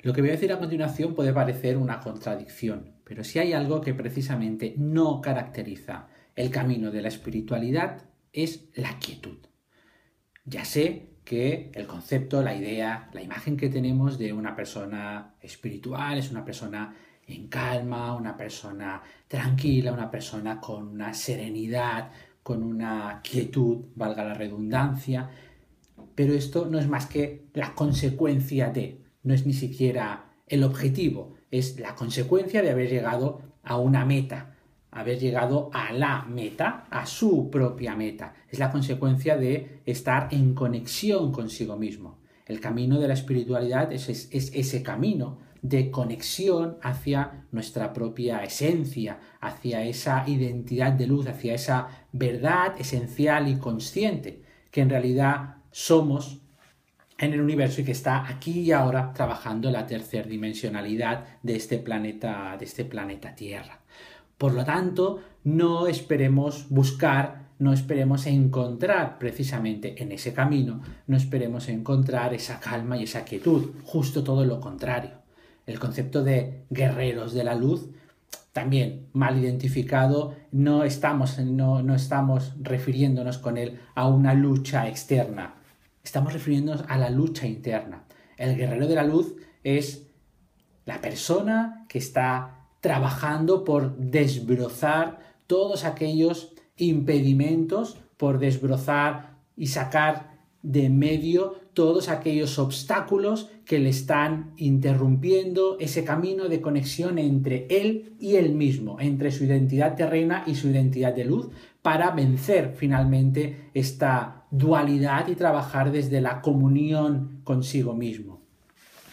Lo que voy a decir a continuación puede parecer una contradicción, pero si hay algo que precisamente no caracteriza el camino de la espiritualidad es la quietud. Ya sé que el concepto, la idea, la imagen que tenemos de una persona espiritual es una persona en calma, una persona tranquila, una persona con una serenidad, con una quietud, valga la redundancia, pero esto no es más que la consecuencia de, no es ni siquiera el objetivo, es la consecuencia de haber llegado a una meta, haber llegado a la meta, a su propia meta. Es la consecuencia de estar en conexión consigo mismo. El camino de la espiritualidad es ese camino de conexión hacia nuestra propia esencia, hacia esa identidad de luz, hacia esa verdad esencial y consciente que en realidad somos en el universo y que está aquí y ahora trabajando la tercera dimensionalidad de este planeta Tierra. Por lo tanto, no esperemos buscar, no esperemos encontrar precisamente en ese camino, no esperemos encontrar esa calma y esa quietud, justo todo lo contrario. El concepto de guerreros de la luz, también mal identificado, no estamos refiriéndonos con él a una lucha externa, estamos refiriéndonos a la lucha interna. El guerrero de la luz es la persona que está trabajando por desbrozar todos aquellos impedimentos, por desbrozar y sacar de medio todos aquellos obstáculos que le están interrumpiendo ese camino de conexión entre él y él mismo, entre su identidad terrena y su identidad de luz, para vencer finalmente esta dualidad y trabajar desde la comunión consigo mismo.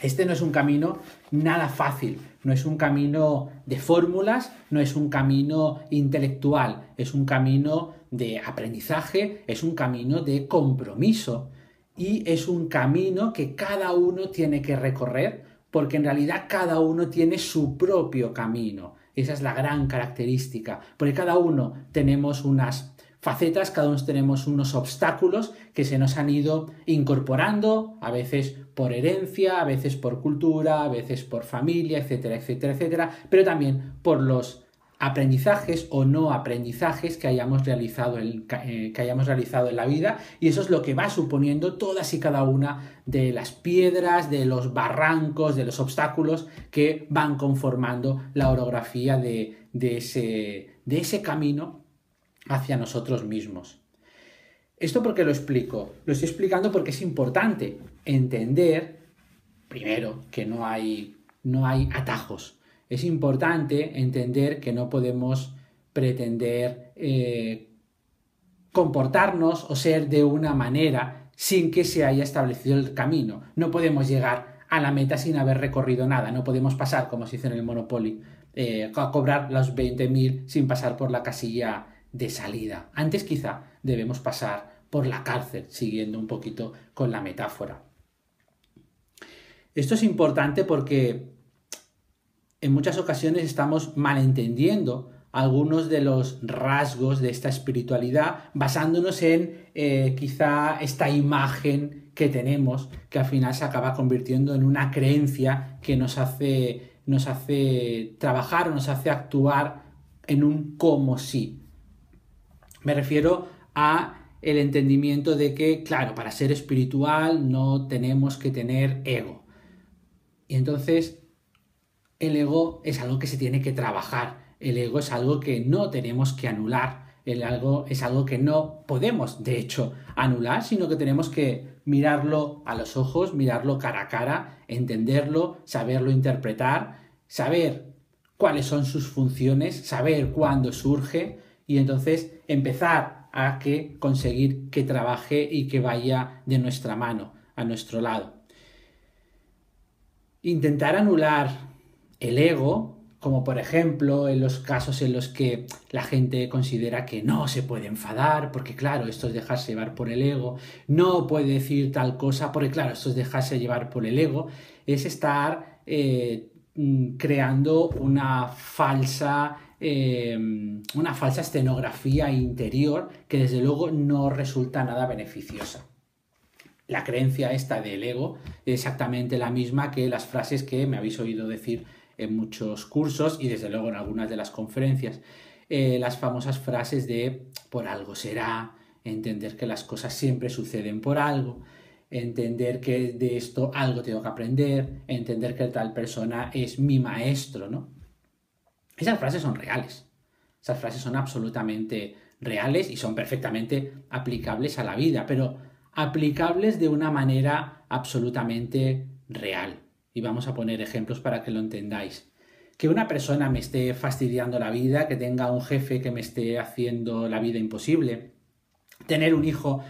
Este no es un camino nada fácil, no es un camino de fórmulas, no es un camino intelectual, es un camino de aprendizaje, es un camino de compromiso y es un camino que cada uno tiene que recorrer porque en realidad cada uno tiene su propio camino. Esa es la gran característica, porque cada uno tenemos unas facetas, cada uno tenemos unos obstáculos que se nos han ido incorporando, a veces por herencia, a veces por cultura, a veces por familia, etcétera, etcétera, etcétera, pero también por los aprendizajes o no aprendizajes que hayamos realizado en la vida, y eso es lo que va suponiendo todas y cada una de las piedras, de los barrancos, de los obstáculos que van conformando la orografía de ese camino hacia nosotros mismos. ¿Esto por qué lo explico? Lo estoy explicando porque es importante entender, primero, que no hay atajos. Es importante entender que no podemos pretender comportarnos o ser de una manera sin que se haya establecido el camino. No podemos llegar a la meta sin haber recorrido nada. No podemos pasar, como se dice en el Monopoly, a cobrar los 20.000 sin pasar por la casilla de salida. Antes quizá debemos pasar por la cárcel, siguiendo un poquito con la metáfora. Esto es importante porque en muchas ocasiones estamos malentendiendo algunos de los rasgos de esta espiritualidad basándonos en quizá esta imagen que tenemos, que al final se acaba convirtiendo en una creencia que nos hace trabajar o nos hace actuar en un como si. Me refiero a el entendimiento de que, claro, para ser espiritual no tenemos que tener ego. Y entonces el ego es algo que se tiene que trabajar, el ego es algo que no tenemos que anular, el ego es algo que no podemos, de hecho, anular, sino que tenemos que mirarlo a los ojos, mirarlo cara a cara, entenderlo, saberlo interpretar, saber cuáles son sus funciones, saber cuándo surge y entonces empezar a conseguir que trabaje y que vaya de nuestra mano, a nuestro lado. Intentar anular el ego, como por ejemplo en los casos en los que la gente considera que no se puede enfadar, porque claro, esto es dejarse llevar por el ego, no puede decir tal cosa, porque claro, esto es dejarse llevar por el ego, es estar creando una falsa escenografía interior que desde luego no resulta nada beneficiosa. la creencia esta del ego es exactamente la misma que las frases que me habéis oído decir en muchos cursos y desde luego en algunas de las conferencias. Las famosas frases de por algo será, entender que las cosas siempre suceden por algo, entender que de esto algo tengo que aprender, entender que tal persona es mi maestro, ¿no? Esas frases son reales. Esas frases son absolutamente reales y son perfectamente aplicables a la vida, pero aplicables de una manera absolutamente real. Y vamos a poner ejemplos para que lo entendáis. Que una persona me esté fastidiando la vida, que tenga un jefe que me esté haciendo la vida imposible, tener un hijo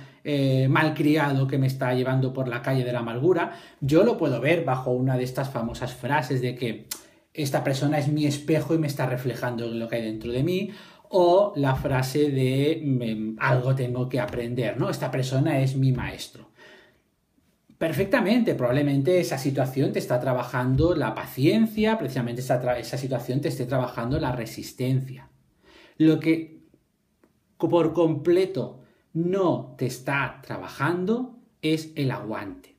malcriado que me está llevando por la calle de la amargura, yo lo puedo ver bajo una de estas famosas frases de que esta persona es mi espejo y me está reflejando lo que hay dentro de mí, o la frase de algo tengo que aprender, ¿no? Esta persona es mi maestro. Perfectamente, probablemente esa situación te está trabajando la paciencia, precisamente esa situación te esté trabajando la resistencia. Lo que por completo no te está trabajando es el aguante.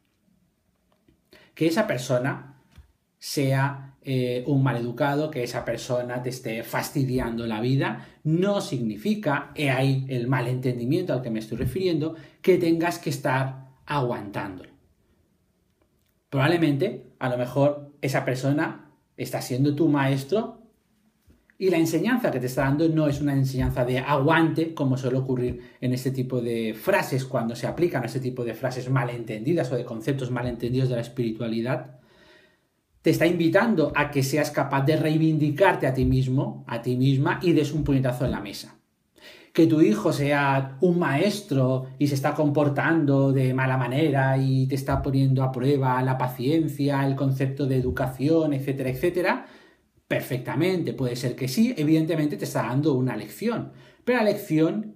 Que esa persona sea un maleducado, que esa persona te esté fastidiando la vida, no significa, he ahí el malentendimiento al que me estoy refiriendo, que tengas que estar aguantándolo. Probablemente, a lo mejor, esa persona está siendo tu maestro y la enseñanza que te está dando no es una enseñanza de aguante, como suele ocurrir en este tipo de frases, cuando se aplican a este tipo de frases malentendidas o de conceptos malentendidos de la espiritualidad. Te está invitando a que seas capaz de reivindicarte a ti mismo, a ti misma, y des un puñetazo en la mesa. Que tu hijo sea un maestro y se está comportando de mala manera y te está poniendo a prueba la paciencia, el concepto de educación, etcétera, etcétera, perfectamente, puede ser que sí, evidentemente te está dando una lección, pero la lección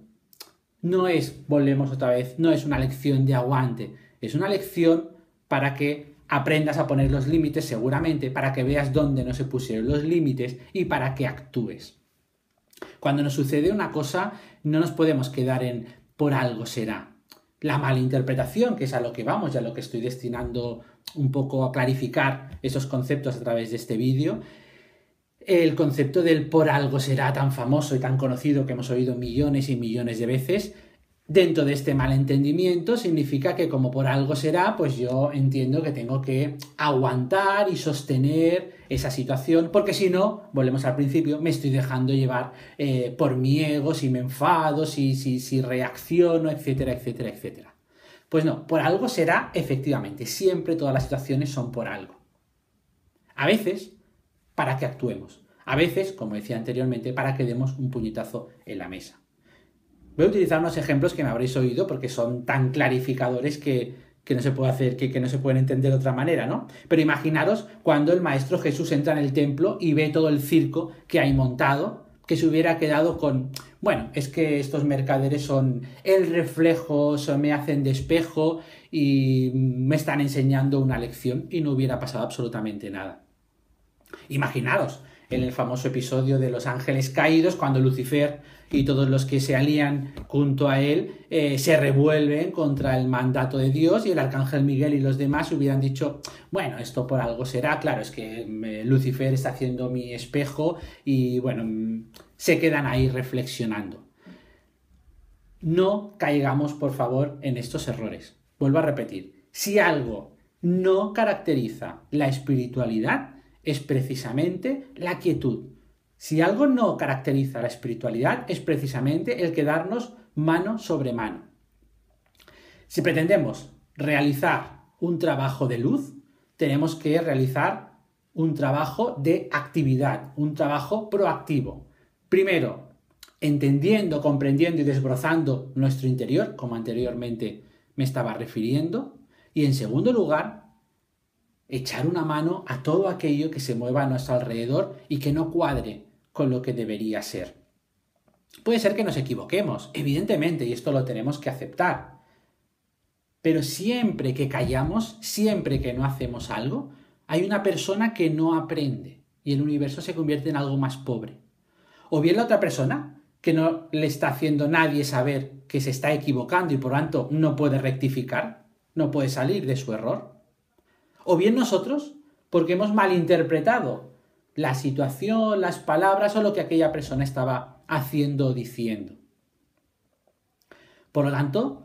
no es, volvemos otra vez, no es una lección de aguante, es una lección para que aprendas a poner los límites seguramente, para que veas dónde no se pusieron los límites y para que actúes. Cuando nos sucede una cosa, no nos podemos quedar en por algo será. La malinterpretación, que es a lo que vamos y a lo que estoy destinando un poco a clarificar esos conceptos a través de este vídeo, el concepto del por algo será tan famoso y tan conocido que hemos oído millones y millones de veces, dentro de este malentendimiento significa que como por algo será, pues yo entiendo que tengo que aguantar y sostener esa situación, porque si no, volvemos al principio, me estoy dejando llevar por mi ego, si me enfado, si reacciono, etcétera, etcétera, etcétera. Pues no, por algo será efectivamente, siempre todas las situaciones son por algo. A veces, para que actuemos. A veces, como decía anteriormente, para que demos un puñetazo en la mesa. Voy a utilizar unos ejemplos que me habréis oído porque son tan clarificadores que no se puede hacer, que no se pueden entender de otra manera, ¿no? Pero imaginaros cuando el Maestro Jesús entra en el templo y ve todo el circo que hay montado, que se hubiera quedado con, bueno, es que estos mercaderes son el reflejo, me hacen de espejo y me están enseñando una lección y no hubiera pasado absolutamente nada. Imaginaros en el famoso episodio de los ángeles caídos, cuando Lucifer y todos los que se alían junto a él se revuelven contra el mandato de Dios y el arcángel Miguel y los demás hubieran dicho, bueno, esto por algo será, claro, es que Lucifer está haciendo mi espejo y bueno, se quedan ahí reflexionando. No caigamos, por favor, en estos errores. Vuelvo a repetir, si algo no caracteriza la espiritualidad, es precisamente la quietud. Si algo no caracteriza la espiritualidad, es precisamente el quedarnos mano sobre mano. Si pretendemos realizar un trabajo de luz, tenemos que realizar un trabajo de actividad, un trabajo proactivo. Primero, entendiendo, comprendiendo y desbrozando nuestro interior, como anteriormente me estaba refiriendo. Y en segundo lugar, echar una mano a todo aquello que se mueva a nuestro alrededor y que no cuadre con lo que debería ser. Puede ser que nos equivoquemos, evidentemente, y esto lo tenemos que aceptar. Pero siempre que callamos, siempre que no hacemos algo, hay una persona que no aprende y el universo se convierte en algo más pobre. O bien la otra persona, que no le está haciendo nadie saber que se está equivocando y por lo tanto no puede rectificar, no puede salir de su error. O bien nosotros, porque hemos malinterpretado la situación, las palabras o lo que aquella persona estaba haciendo o diciendo. Por lo tanto,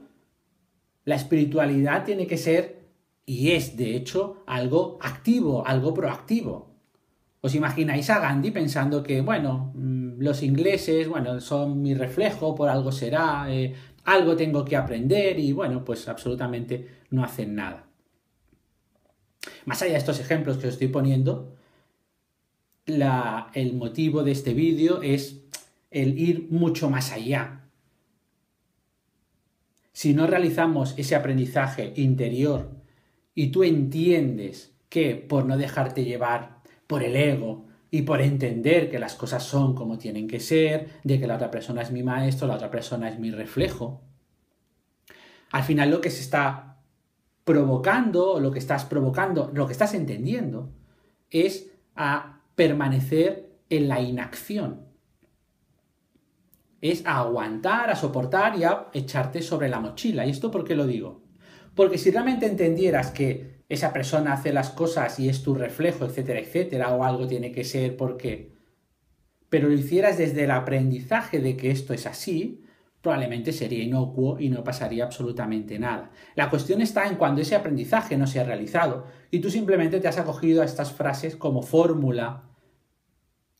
la espiritualidad tiene que ser, y es de hecho, algo activo, algo proactivo. ¿Os imagináis a Gandhi pensando que, bueno, los ingleses, bueno, son mi reflejo, por algo será, algo tengo que aprender y, bueno, pues absolutamente no hacen nada? Más allá de estos ejemplos que os estoy poniendo, el motivo de este vídeo es el ir mucho más allá. Si no realizamos ese aprendizaje interior y tú entiendes que por no dejarte llevar por el ego y por entender que las cosas son como tienen que ser, de que la otra persona es mi maestro, la otra persona es mi reflejo, al final lo que se está provocando, o lo que estás provocando, lo que estás entendiendo, es a permanecer en la inacción. Es a aguantar, a soportar y a echarte sobre la mochila. ¿Y esto por qué lo digo? Porque si realmente entendieras que esa persona hace las cosas y es tu reflejo, etcétera, etcétera, o algo tiene que ser porque... pero lo hicieras desde el aprendizaje de que esto es así, probablemente sería inocuo y no pasaría absolutamente nada. La cuestión está en cuando ese aprendizaje no se ha realizado y tú simplemente te has acogido a estas frases como fórmula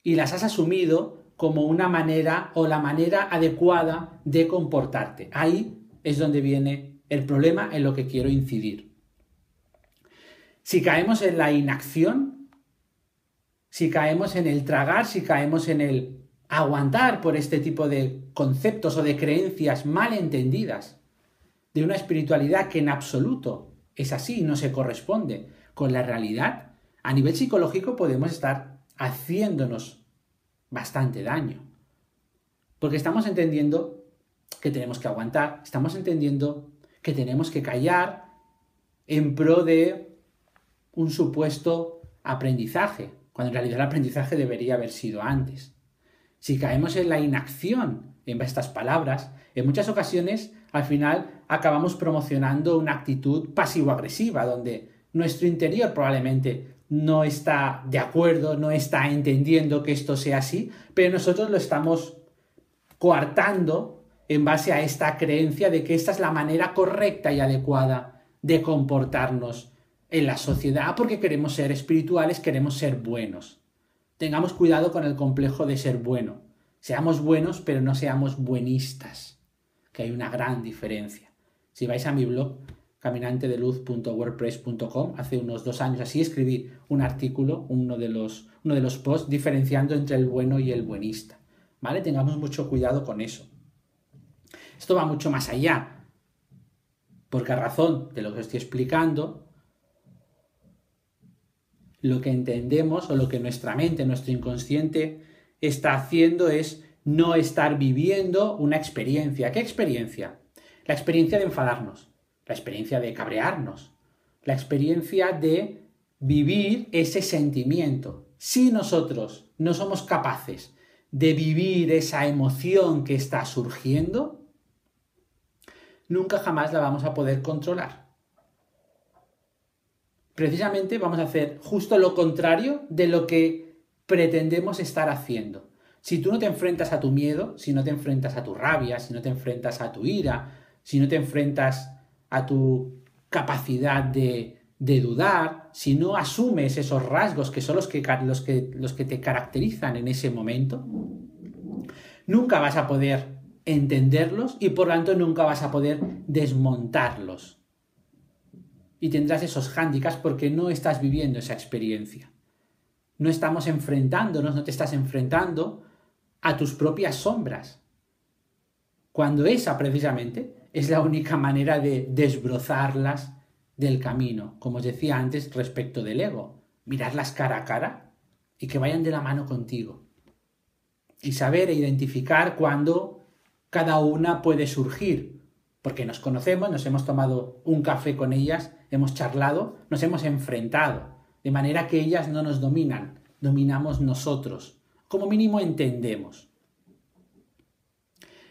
y las has asumido como una manera o la manera adecuada de comportarte. Ahí es donde viene el problema en lo que quiero incidir. Si caemos en la inacción, si caemos en el tragar, si caemos en el aguantar por este tipo de conceptos o de creencias mal entendidas, de una espiritualidad que en absoluto es así, no se corresponde con la realidad, a nivel psicológico podemos estar haciéndonos bastante daño. Porque estamos entendiendo que tenemos que aguantar, estamos entendiendo que tenemos que callar en pro de un supuesto aprendizaje, cuando en realidad el aprendizaje debería haber sido antes. Si caemos en la inacción en estas palabras, en muchas ocasiones al final acabamos promocionando una actitud pasivo-agresiva, donde nuestro interior probablemente no está de acuerdo, no está entendiendo que esto sea así, pero nosotros lo estamos coartando en base a esta creencia de que esta es la manera correcta y adecuada de comportarnos en la sociedad porque queremos ser espirituales, queremos ser buenos. Tengamos cuidado con el complejo de ser bueno. Seamos buenos, pero no seamos buenistas, que hay una gran diferencia. Si vais a mi blog, caminantedeluz.wordpress.com, hace unos 2 años así escribí un artículo, uno de los posts, diferenciando entre el bueno y el buenista. ¿Vale? Tengamos mucho cuidado con eso. Esto va mucho más allá, porque a razón de lo que estoy explicando, lo que entendemos o lo que nuestra mente, nuestro inconsciente está haciendo es no estar viviendo una experiencia. ¿Qué experiencia? La experiencia de enfadarnos, la experiencia de cabrearnos, la experiencia de vivir ese sentimiento. Si nosotros no somos capaces de vivir esa emoción que está surgiendo, nunca jamás la vamos a poder controlar. Precisamente vamos a hacer justo lo contrario de lo que pretendemos estar haciendo. Si tú no te enfrentas a tu miedo, si no te enfrentas a tu rabia, si no te enfrentas a tu ira, si no te enfrentas a tu capacidad de dudar, si no asumes esos rasgos que son los que te caracterizan en ese momento, nunca vas a poder entenderlos y por lo tanto nunca vas a poder desmontarlos. Y tendrás esos hándicaps porque no estás viviendo esa experiencia. No estamos enfrentándonos, no te estás enfrentando a tus propias sombras. Cuando esa precisamente es la única manera de desbrozarlas del camino. Como os decía antes respecto del ego, mirarlas cara a cara y que vayan de la mano contigo. Y saber e identificar cuándo cada una puede surgir. Porque nos conocemos, nos hemos tomado un café con ellas, hemos charlado, nos hemos enfrentado, de manera que ellas no nos dominan, dominamos nosotros. Como mínimo entendemos.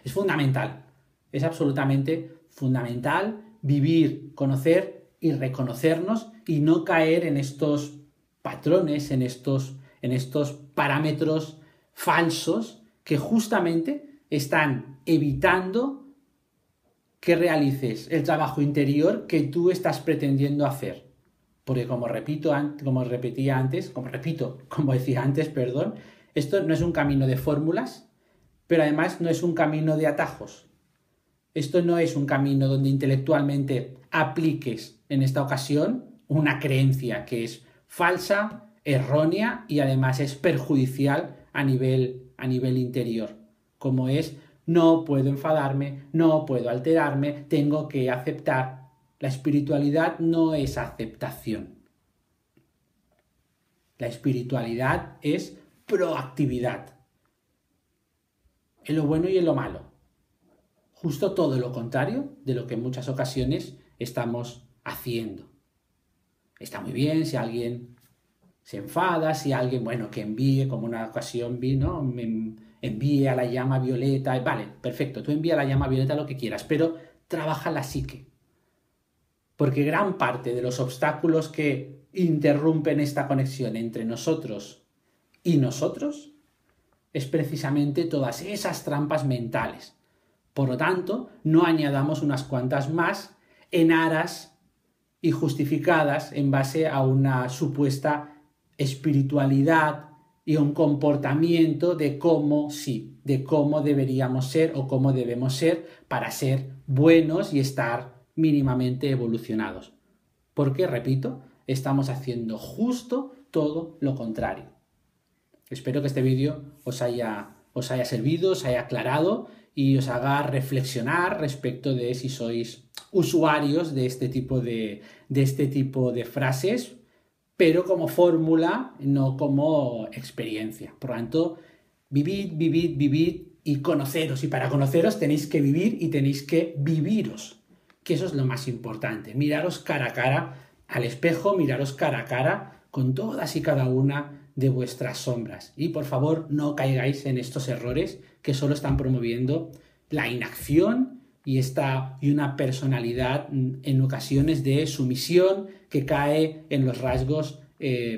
Es fundamental, es absolutamente fundamental vivir, conocer y reconocernos y no caer en estos patrones, en estos parámetros falsos que justamente están evitando que realices el trabajo interior que tú estás pretendiendo hacer. Porque como decía antes, esto no es un camino de fórmulas, pero además no es un camino de atajos. Esto no es un camino donde intelectualmente apliques, en esta ocasión, una creencia que es falsa, errónea y además es perjudicial a nivel interior, como es no puedo enfadarme, no puedo alterarme, tengo que aceptar. La espiritualidad no es aceptación. La espiritualidad es proactividad. En lo bueno y en lo malo. Justo todo lo contrario de lo que en muchas ocasiones estamos haciendo. Está muy bien si alguien se enfada, si alguien, que envíe, como una ocasión vi, ¿no? Envíe a la llama violeta. Vale, perfecto, tú envía a la llama violeta lo que quieras, pero trabaja la psique. Porque gran parte de los obstáculos que interrumpen esta conexión entre nosotros y nosotros es precisamente todas esas trampas mentales. Por lo tanto, no añadamos unas cuantas más en aras y justificadas en base a una supuesta espiritualidad y un comportamiento de cómo deberíamos ser o cómo debemos ser para ser buenos y estar mínimamente evolucionados. Porque, repito, estamos haciendo justo todo lo contrario. Espero que este vídeo os haya servido, os haya aclarado y os haga reflexionar respecto de si sois usuarios de este tipo de frases, pero como fórmula, no como experiencia. Por lo tanto, vivid y conoceros. Y para conoceros tenéis que vivir y tenéis que viviros, que eso es lo más importante. Miraros cara a cara al espejo, miraros cara a cara con todas y cada una de vuestras sombras. Y por favor, no caigáis en estos errores que solo están promoviendo la inacción y una personalidad en ocasiones de sumisión que cae en los rasgos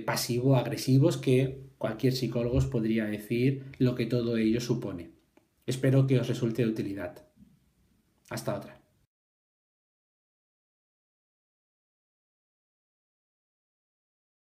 pasivo-agresivos que cualquier psicólogo os podría decir lo que todo ello supone. Espero que os resulte de utilidad. Hasta otra.